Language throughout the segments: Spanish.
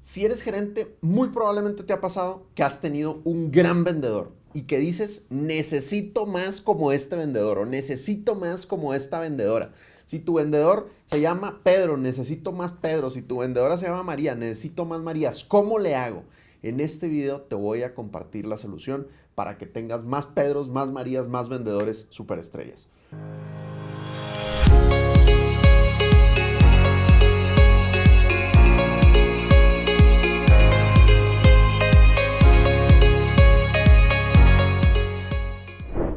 Si eres gerente, muy probablemente te ha pasado que has tenido un gran vendedor y que dices, necesito más como este vendedor o necesito más como esta vendedora. Si tu vendedor se llama Pedro, necesito más Pedro. Si tu vendedora se llama María, necesito más Marías. ¿Cómo le hago? En este video te voy a compartir la solución para que tengas más Pedros, más Marías, más vendedores superestrellas.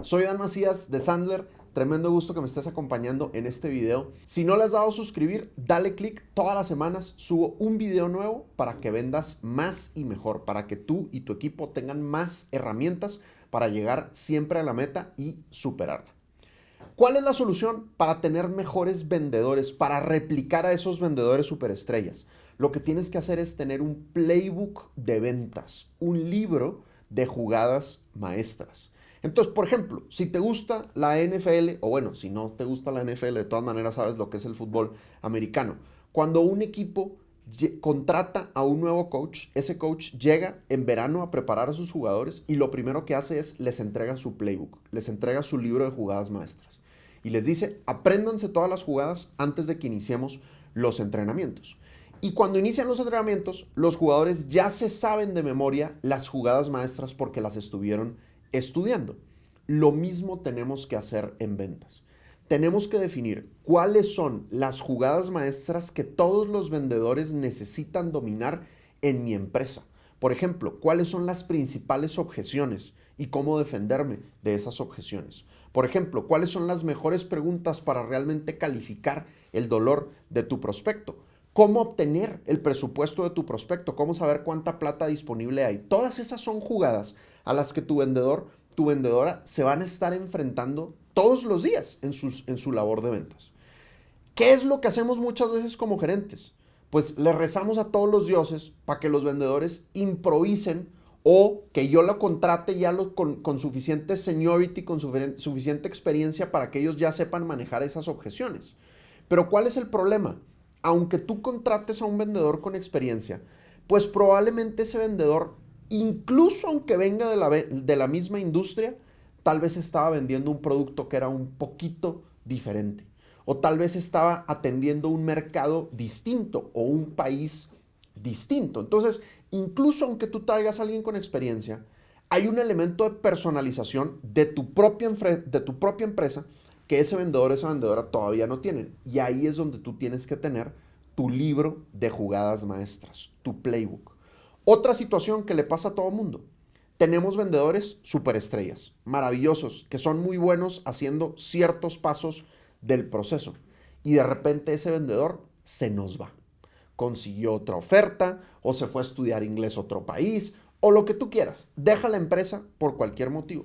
Soy Dan Macías de Sandler, tremendo gusto que me estés acompañando en este video. Si no le has dado a suscribir, dale click, todas las semanas subo un video nuevo para que vendas más y mejor, para que tú y tu equipo tengan más herramientas para llegar siempre a la meta y superarla. ¿Cuál es la solución para tener mejores vendedores, para replicar a esos vendedores superestrellas? Lo que tienes que hacer es tener un playbook de ventas, un libro de jugadas maestras. Entonces, por ejemplo, si te gusta la NFL, o bueno, si no te gusta la NFL, de todas maneras sabes lo que es el fútbol americano. Cuando un equipo contrata a un nuevo coach, ese coach llega en verano a preparar a sus jugadores y lo primero que hace es les entrega su playbook, les entrega su libro de jugadas maestras y les dice, apréndanse todas las jugadas antes de que iniciemos los entrenamientos. Y cuando inician los entrenamientos, los jugadores ya se saben de memoria las jugadas maestras porque las estuvieron estudiando. Lo mismo tenemos que hacer en ventas. Tenemos que definir cuáles son las jugadas maestras que todos los vendedores necesitan dominar en mi empresa. Por ejemplo, cuáles son las principales objeciones y cómo defenderme de esas objeciones. Por ejemplo, cuáles son las mejores preguntas para realmente calificar el dolor de tu prospecto. Cómo obtener el presupuesto de tu prospecto, cómo saber cuánta plata disponible hay. Todas esas son jugadas a las que tu vendedor, tu vendedora se van a estar enfrentando todos los días en su labor de ventas. ¿Qué es lo que hacemos muchas veces como gerentes? Pues le rezamos a todos los dioses para que los vendedores improvisen o que yo lo contrate ya con suficiente seniority, con suficiente experiencia para que ellos ya sepan manejar esas objeciones. Pero ¿cuál es el problema? Aunque tú contrates a un vendedor con experiencia, pues probablemente ese vendedor, incluso aunque venga de la misma industria, tal vez estaba vendiendo un producto que era un poquito diferente. O tal vez estaba atendiendo un mercado distinto o un país distinto. Entonces, incluso aunque tú traigas a alguien con experiencia, hay un elemento de personalización de tu propia empresa que ese vendedor, esa vendedora todavía no tienen. Y ahí es donde tú tienes que tener tu libro de jugadas maestras, tu playbook. Otra situación que le pasa a todo mundo. Tenemos vendedores superestrellas, maravillosos, que son muy buenos haciendo ciertos pasos del proceso. Y de repente ese vendedor se nos va. Consiguió otra oferta o se fue a estudiar inglés a otro país o lo que tú quieras. Deja la empresa por cualquier motivo.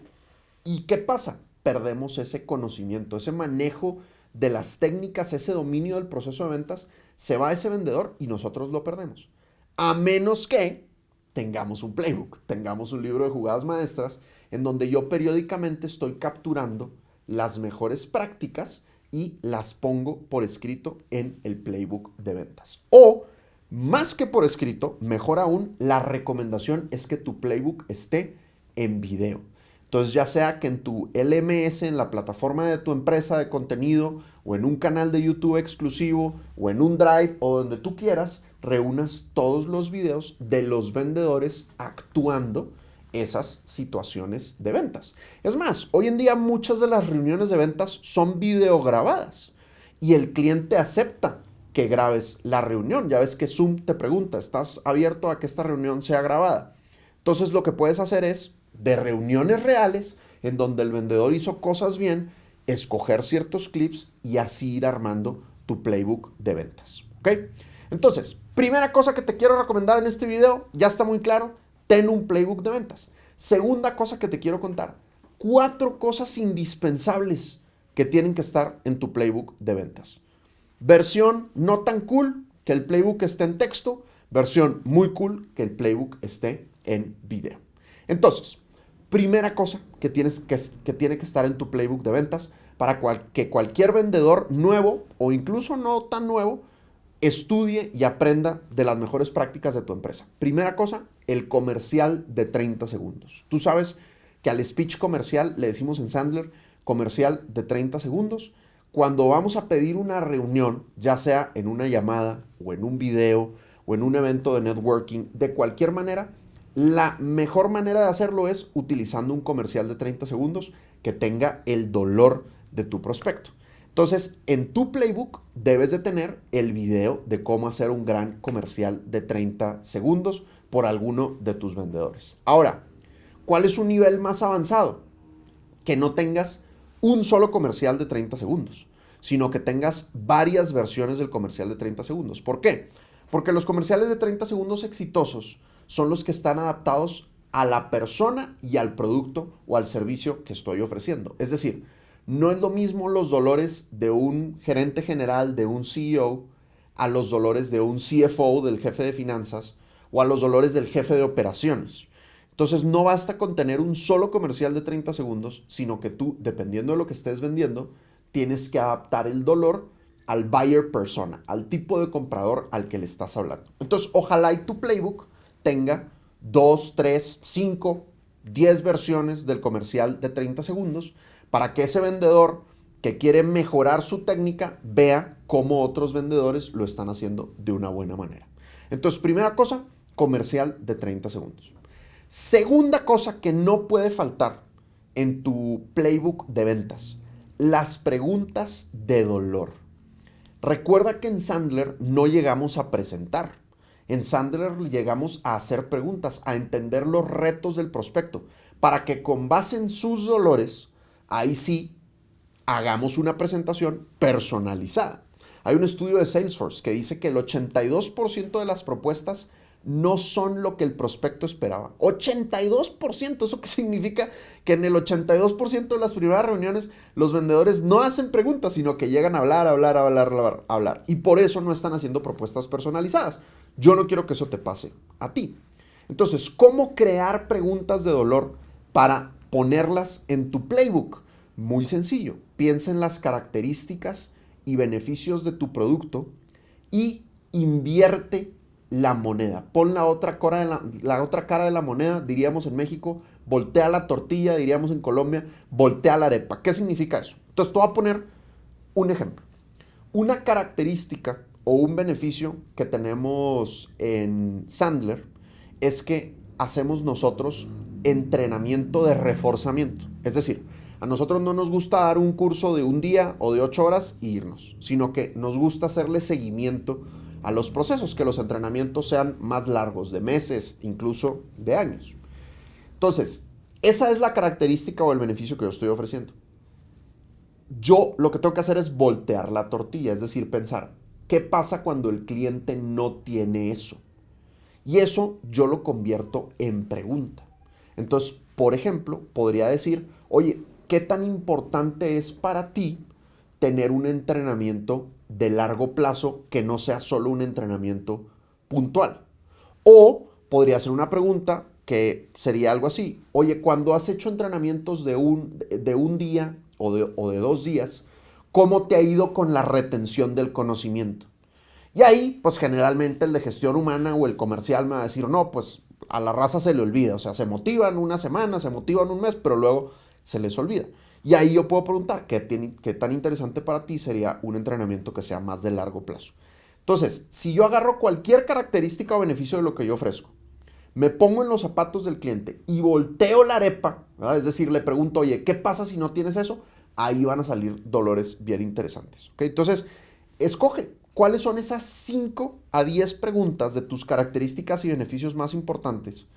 ¿Y qué pasa? Perdemos ese conocimiento, ese manejo de las técnicas, ese dominio del proceso de ventas, se va ese vendedor y nosotros lo perdemos. A menos que tengamos un playbook, tengamos un libro de jugadas maestras en donde yo periódicamente estoy capturando las mejores prácticas y las pongo por escrito en el playbook de ventas. O, más que por escrito, mejor aún, la recomendación es que tu playbook esté en video. Entonces, ya sea que en tu LMS, en la plataforma de tu empresa de contenido, o en un canal de YouTube exclusivo, o en un Drive, o donde tú quieras, reúnas todos los videos de los vendedores actuando esas situaciones de ventas. Es más, hoy en día muchas de las reuniones de ventas son videograbadas y el cliente acepta que grabes la reunión. Ya ves que Zoom te pregunta, ¿estás abierto a que esta reunión sea grabada? Entonces, lo que puedes hacer es de reuniones reales en donde el vendedor hizo cosas bien, escoger ciertos clips y así ir armando tu playbook de ventas. ¿Ok? Entonces, primera cosa que te quiero recomendar en este video, ya está muy claro, ten un playbook de ventas. Segunda cosa que te quiero contar, 4 cosas indispensables que tienen que estar en tu playbook de ventas. Versión no tan cool, que el playbook esté en texto, versión muy cool, que el playbook esté en video. Entonces, primera cosa que tiene que estar en tu playbook de ventas para que cualquier vendedor nuevo o incluso no tan nuevo estudie y aprenda de las mejores prácticas de tu empresa. Primera cosa, el comercial de 30 segundos. Tú sabes que al speech comercial le decimos en Sandler comercial de 30 segundos. Cuando vamos a pedir una reunión, ya sea en una llamada o en un video o en un evento de networking, de cualquier manera, la mejor manera de hacerlo es utilizando un comercial de 30 segundos que tenga el dolor de tu prospecto. Entonces, en tu playbook debes de tener el video de cómo hacer un gran comercial de 30 segundos por alguno de tus vendedores. Ahora, ¿cuál es un nivel más avanzado? Que no tengas un solo comercial de 30 segundos, sino que tengas varias versiones del comercial de 30 segundos. ¿Por qué? Porque los comerciales de 30 segundos exitosos son los que están adaptados a la persona y al producto o al servicio que estoy ofreciendo. Es decir, no es lo mismo los dolores de un gerente general, de un CEO, a los dolores de un CFO, del jefe de finanzas, o a los dolores del jefe de operaciones. Entonces no basta con tener un solo comercial de 30 segundos, sino que tú, dependiendo de lo que estés vendiendo, tienes que adaptar el dolor al buyer persona, al tipo de comprador al que le estás hablando. Entonces, ojalá y tu playbook tenga 2, 3, 5, 10 versiones del comercial de 30 segundos para que ese vendedor que quiere mejorar su técnica vea cómo otros vendedores lo están haciendo de una buena manera. Entonces, primera cosa, comercial de 30 segundos. Segunda cosa que no puede faltar en tu playbook de ventas, las preguntas de dolor. Recuerda que en Sandler no llegamos a presentar. En Sandler llegamos a hacer preguntas, a entender los retos del prospecto, para que con base en sus dolores, ahí sí, hagamos una presentación personalizada. Hay un estudio de Salesforce que dice que el 82% de las propuestas no son lo que el prospecto esperaba. 82%, ¿eso qué significa? Que en el 82% de las primeras reuniones los vendedores no hacen preguntas, sino que llegan a hablar. Y por eso no están haciendo propuestas personalizadas. Yo no quiero que eso te pase a ti. Entonces, ¿cómo crear preguntas de dolor para ponerlas en tu playbook? Muy sencillo. Piensa en las características y beneficios de tu producto y invierte la moneda. Pon la otra cara de la moneda, diríamos en México, voltea la tortilla, diríamos en Colombia, voltea la arepa. ¿Qué significa eso? Entonces te voy a poner un ejemplo. Una característica o un beneficio que tenemos en Sandler es que hacemos nosotros entrenamiento de reforzamiento. Es decir, a nosotros no nos gusta dar un curso de un día o de 8 horas e irnos, sino que nos gusta hacerle seguimiento a los procesos, que los entrenamientos sean más largos, de meses, incluso de años. Entonces, esa es la característica o el beneficio que yo estoy ofreciendo. Yo lo que tengo que hacer es voltear la tortilla, es decir, pensar, ¿qué pasa cuando el cliente no tiene eso? Y eso yo lo convierto en pregunta. Entonces, por ejemplo, podría decir, oye, ¿qué tan importante es para ti tener un entrenamiento de largo plazo que no sea solo un entrenamiento puntual? O podría ser una pregunta que sería algo así, oye, cuando has hecho entrenamientos de un día o de 2 días, ¿cómo te ha ido con la retención del conocimiento? Y ahí, pues generalmente el de gestión humana o el comercial me va a decir, no, pues a la raza se le olvida, o sea, se motivan una semana, se motivan un mes, pero luego se les olvida. Y ahí yo puedo preguntar, ¿qué tan interesante para ti sería un entrenamiento que sea más de largo plazo? Entonces, si yo agarro cualquier característica o beneficio de lo que yo ofrezco, me pongo en los zapatos del cliente y volteo la arepa, ¿verdad? Es decir, le pregunto, oye, ¿qué pasa si no tienes eso? Ahí van a salir dolores bien interesantes. ¿Okay? Entonces, escoge cuáles son esas 5 a 10 preguntas de tus características y beneficios más importantes,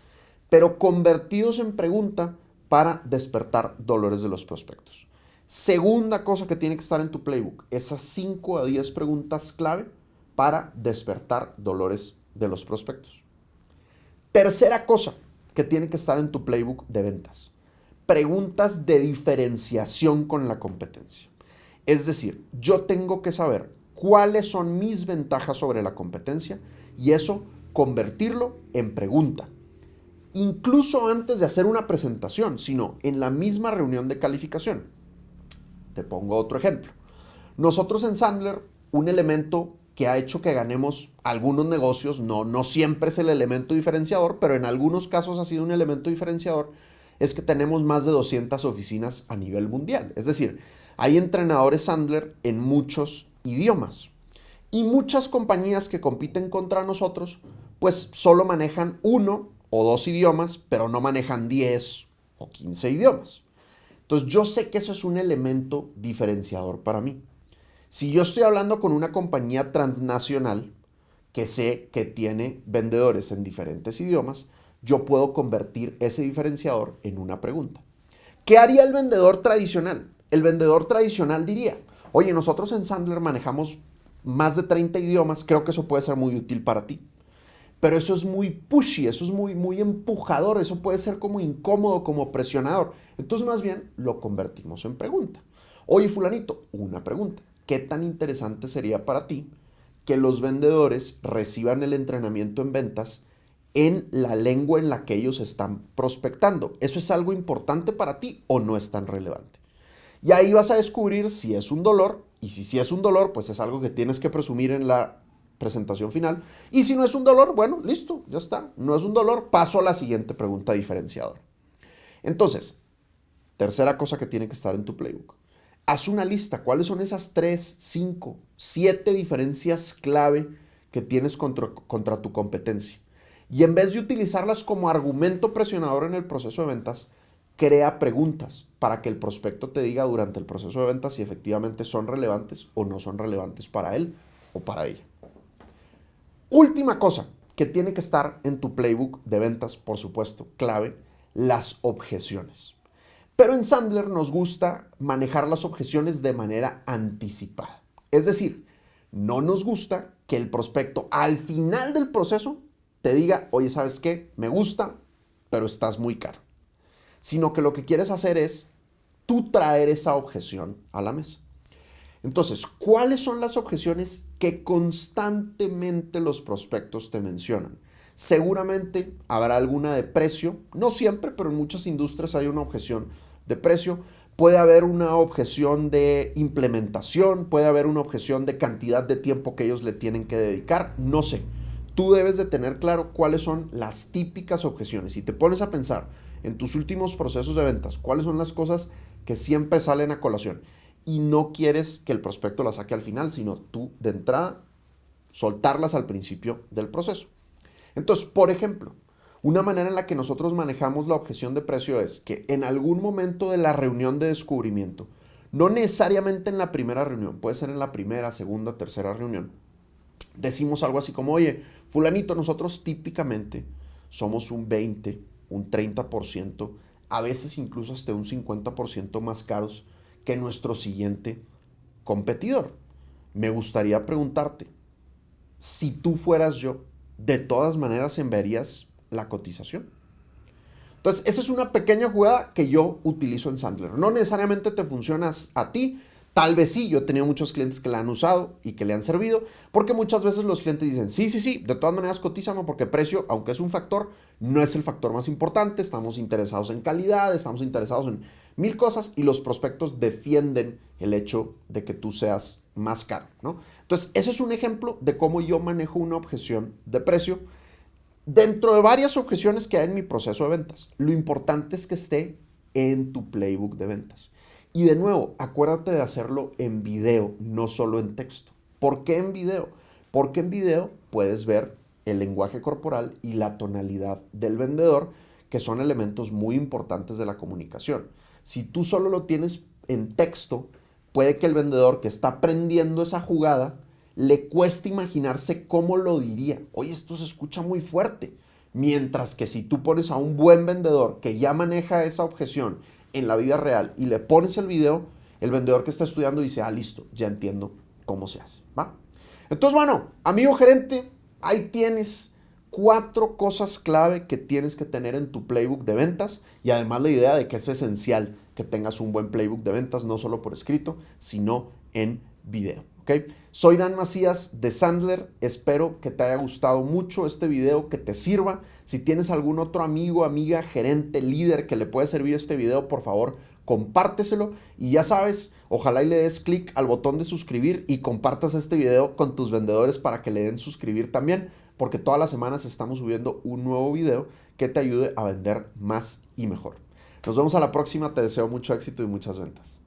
pero convertidos en pregunta para despertar dolores de los prospectos. Segunda cosa que tiene que estar en tu playbook, esas 5 a 10 preguntas clave para despertar dolores de los prospectos. Tercera cosa que tiene que estar en tu playbook de ventas, preguntas de diferenciación con la competencia. Es decir, yo tengo que saber cuáles son mis ventajas sobre la competencia y eso convertirlo en pregunta. Incluso antes de hacer una presentación, sino en la misma reunión de calificación. Te pongo otro ejemplo. Nosotros en Sandler, un elemento que ha hecho que ganemos algunos negocios, no siempre es el elemento diferenciador, pero en algunos casos ha sido un elemento diferenciador, es que tenemos más de 200 oficinas a nivel mundial. Es decir, hay entrenadores Sandler en muchos idiomas. Y muchas compañías que compiten contra nosotros, pues solo manejan 1 o 2 idiomas, pero no manejan 10 o 15 idiomas. Entonces yo sé que eso es un elemento diferenciador para mí. Si yo estoy hablando con una compañía transnacional que sé que tiene vendedores en diferentes idiomas, yo puedo convertir ese diferenciador en una pregunta. ¿Qué haría el vendedor tradicional? El vendedor tradicional diría, oye, nosotros en Sandler manejamos más de 30 idiomas, creo que eso puede ser muy útil para ti. Pero eso es muy pushy, eso es muy empujador, eso puede ser como incómodo, como presionador. Entonces más bien lo convertimos en pregunta. Oye, fulanito, una pregunta. ¿Qué tan interesante sería para ti que los vendedores reciban el entrenamiento en ventas en la lengua en la que ellos están prospectando? ¿Eso es algo importante para ti o no es tan relevante? Y ahí vas a descubrir si es un dolor, y si es un dolor, pues es algo que tienes que presumir en la presentación final. Y si no es un dolor, bueno, listo, ya está. No es un dolor, paso a la siguiente pregunta diferenciadora. Entonces, tercera cosa que tiene que estar en tu playbook. Haz una lista. ¿Cuáles son esas 3, 5, 7 diferencias clave que tienes contra tu competencia? Y en vez de utilizarlas como argumento presionador en el proceso de ventas, crea preguntas para que el prospecto te diga durante el proceso de ventas si efectivamente son relevantes o no son relevantes para él o para ella. Última cosa que tiene que estar en tu playbook de ventas, por supuesto, clave, las objeciones. Pero en Sandler nos gusta manejar las objeciones de manera anticipada. Es decir, no nos gusta que el prospecto al final del proceso te diga, oye, ¿sabes qué? Me gusta, pero estás muy caro. Sino que lo que quieres hacer es tú traer esa objeción a la mesa. Entonces, ¿cuáles son las objeciones que constantemente los prospectos te mencionan? Seguramente habrá alguna de precio, no siempre, pero en muchas industrias hay una objeción de precio. Puede haber una objeción de implementación, puede haber una objeción de cantidad de tiempo que ellos le tienen que dedicar, no sé. Tú debes de tener claro cuáles son las típicas objeciones. Si te pones a pensar en tus últimos procesos de ventas, cuáles son las cosas que siempre salen a colación y no quieres que el prospecto las saque al final, sino tú de entrada soltarlas al principio del proceso. Entonces, por ejemplo, una manera en la que nosotros manejamos la objeción de precio es que en algún momento de la reunión de descubrimiento, no necesariamente en la primera reunión, puede ser en la primera, segunda, tercera reunión, decimos algo así como, oye, fulanito, nosotros típicamente somos un 20, un 30%, a veces incluso hasta un 50% más caros que nuestro siguiente competidor. Me gustaría preguntarte, si tú fueras yo, ¿de todas maneras enviarías la cotización? Entonces, esa es una pequeña jugada que yo utilizo en Sandler. No necesariamente te funciona a ti, tal vez sí. Yo he tenido muchos clientes que la han usado y que le han servido, porque muchas veces los clientes dicen, sí, de todas maneras cotízame porque precio, aunque es un factor, no es el factor más importante. Estamos interesados en calidad, estamos interesados en 1000 cosas y los prospectos defienden el hecho de que tú seas más caro, ¿no? Entonces, ese es un ejemplo de cómo yo manejo una objeción de precio dentro de varias objeciones que hay en mi proceso de ventas. Lo importante es que esté en tu playbook de ventas. Y de nuevo, acuérdate de hacerlo en video, no solo en texto. ¿Por qué en video? Porque en video puedes ver el lenguaje corporal y la tonalidad del vendedor, que son elementos muy importantes de la comunicación. Si tú solo lo tienes en texto, puede que el vendedor que está aprendiendo esa jugada le cueste imaginarse cómo lo diría. Oye, esto se escucha muy fuerte. Mientras que si tú pones a un buen vendedor que ya maneja esa objeción en la vida real y le pones el video, el vendedor que está estudiando dice, listo, ya entiendo cómo se hace, ¿va? Entonces, bueno, amigo gerente, ahí tienes 4 cosas clave que tienes que tener en tu playbook de ventas y además la idea de que es esencial que tengas un buen playbook de ventas, no solo por escrito, sino en video. ¿Okay? Soy Dan Macías de Sandler, espero que te haya gustado mucho este video, que te sirva. Si tienes algún otro amigo, amiga, gerente, líder que le puede servir este video, por favor, compárteselo y ya sabes, ojalá y le des clic al botón de suscribir y compartas este video con tus vendedores para que le den suscribir también, porque todas las semanas estamos subiendo un nuevo video que te ayude a vender más y mejor. Nos vemos a la próxima, te deseo mucho éxito y muchas ventas.